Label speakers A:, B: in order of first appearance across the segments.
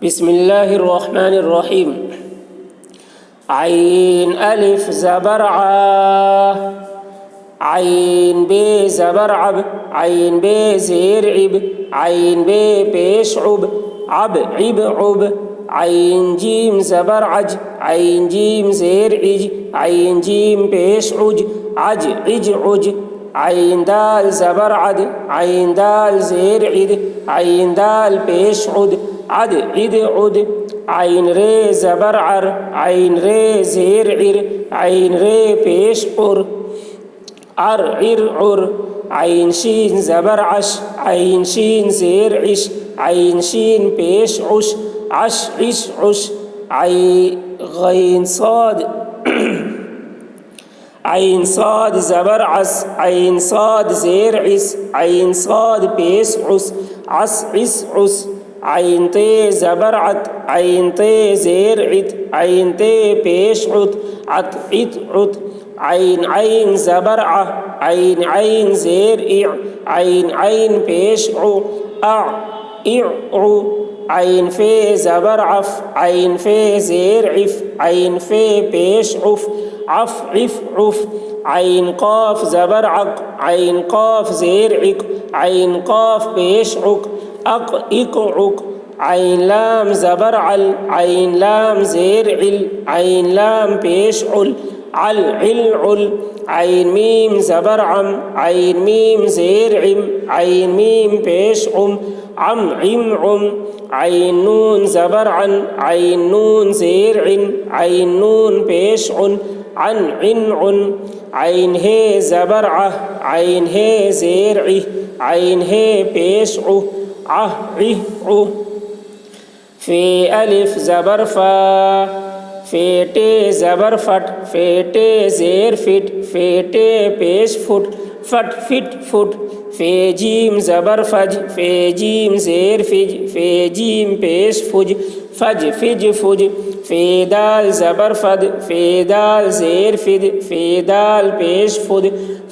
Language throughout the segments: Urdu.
A: بسم الله الرحمن الرحيم. عين ألف زبر ع، عين ب زبر عب، عين ب زير عب، عين ب پیش عب، عب عب عب. عين جيم زبر عج، عين جيم زير عج، عين جيم پیش عج، عج عج عج. عين دال زبر عد، عين دال زير عد، عين دال پیش عد، عد عد عد. عين ر زبر عر، عين ر زير عر، عين ر پیش عر، عر عر عر. عين شين زبر عش، عين شين زير عش، عين شين پیش عش، عش عش عش. غين صاد عين صاد زبر عس، عين صاد زير عس، عين صاد پیش عس، عس عس عس. عين ت زبر عت، عين ت زير عت، عين ت پیش عت، عت عت عت. عين عين زبر ع، عين عين زير اع، عين عين پیش عو، اع اع عو. عين ف زبر عف، عين ف زير عف، عين ف پیش عف، عف عف عف. عين قاف زبر عق، عين قاف زير عق، عين قاف پیش عق، اق اق عق. عين لام زبر عل، عين لام زير عل، عين لام پیش عل، عل عل عل. عين ميم زبر عم، عين ميم زير عم، عين ميم پیش عم، عم عم عم. عين نون زبر عن، عين نون زير عن، عين نون پیش عن، عن عن عن. عين ه زبر ع، عين ه زير ع، عين ه پیش عو، عه عه عو. في ألف زبر فا، في ٹ زبر فٹ، في ٹ زیر فٹ، في ٹ پیش فٹ، فٹ فٹ فٹ. في جيم زبر فج، في جيم زیر فج، في جيم پیش فج، فج فج فج. في دال زبر فد، في دال زیر فد، في دال پیش فد،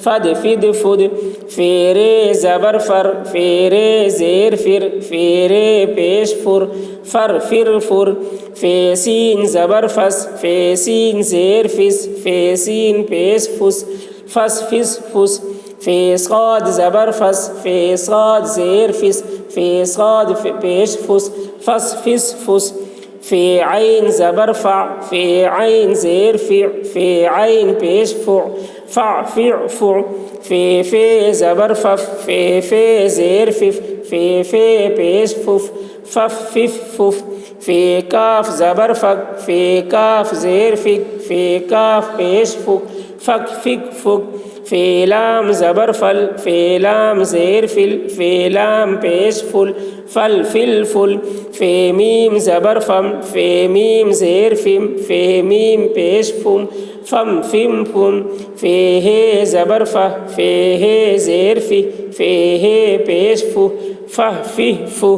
A: فد فد فد. في ر زبر فر، في ر زیر فر، في ر پیش فر، فر فر فر. في سين زبر فس، في سين زیر فس، في سين پیش فس، فس فس فس. في صاد زبر فس، في صاد زیر فس، في صاد پیش فس، فس فس فس. في عين زبر فع، في عين زیر فع، في عين پیش فع، فع فع فع. في ف زبر فف، في ف زیر فف، في ف پیش فف، فف فف فف. في کاف زبر فک، في کاف زیر فک، في کاف پیش فک، فک فک فک. في لام زبر فل، في لام زیر فل، في لام پیش فل، فل فل فل. في ميم زبر فم، في ميم زیر فم، في ميم پیش فم، فم فم فم. في ه زبر فه، في ه زیر فه، في ه پیش فه، فه فه فه.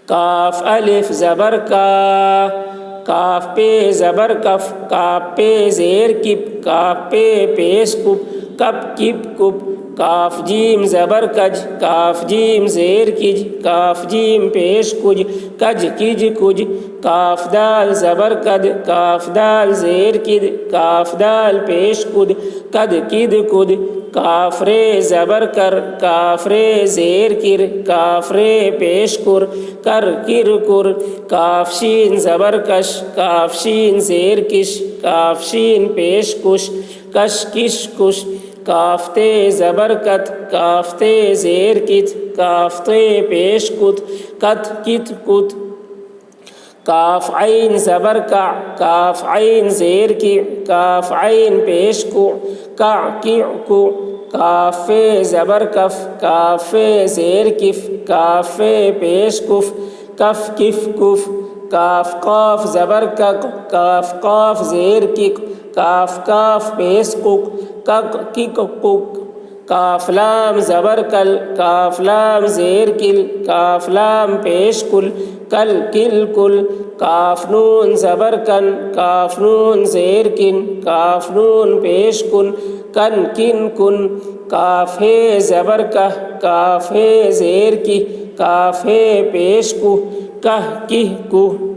A: کاف الف زبر کا، کاف پہ زبر کف، کاف پہ زیر کپ، کاف پہ پیش کپ، کپ کپ کپ. کاف جیم زبر کج، کاف جیم زیر کج، کاف جیم پیش کج، کج کج کج. کاف دال زبر کد، کاف دال زیر کد، کاف دال پیش کد، کد کد کد. کاف ر زبر کر، کاف ر زیر کر، کاف ر پیش کر، کر کر کر. کاف شین زبر کش، کاف شین زیر کش، کاف شین پیش کش، کش کش کش. کاف ت زبر کت، کاف ت زیر کت، کاف ت پیش کت، کت کت کت. کاف عین زبر کع، کاف عین زیر کی، کاف عین پیش کو، کع کع کو. کاف ف زبر کف، کاف ف زیر کف، کاف ف پیش کف، کف کف کف. کاف قاف زبر کق، کاف قاف زیر کک، کاف کاف پیش کک، کک کک کک. کاف لام زبر کل، کاف لام زیر کل، کاف لام پیش کل، کل کل کل. کاف نون زبر کن، کاف نون زیر کن، کاف نون پیش کن، کن کن کن. کاف ہے زبر کہ، کاف ہے زیر کی، کاف ہے پیش کو، كه كه كه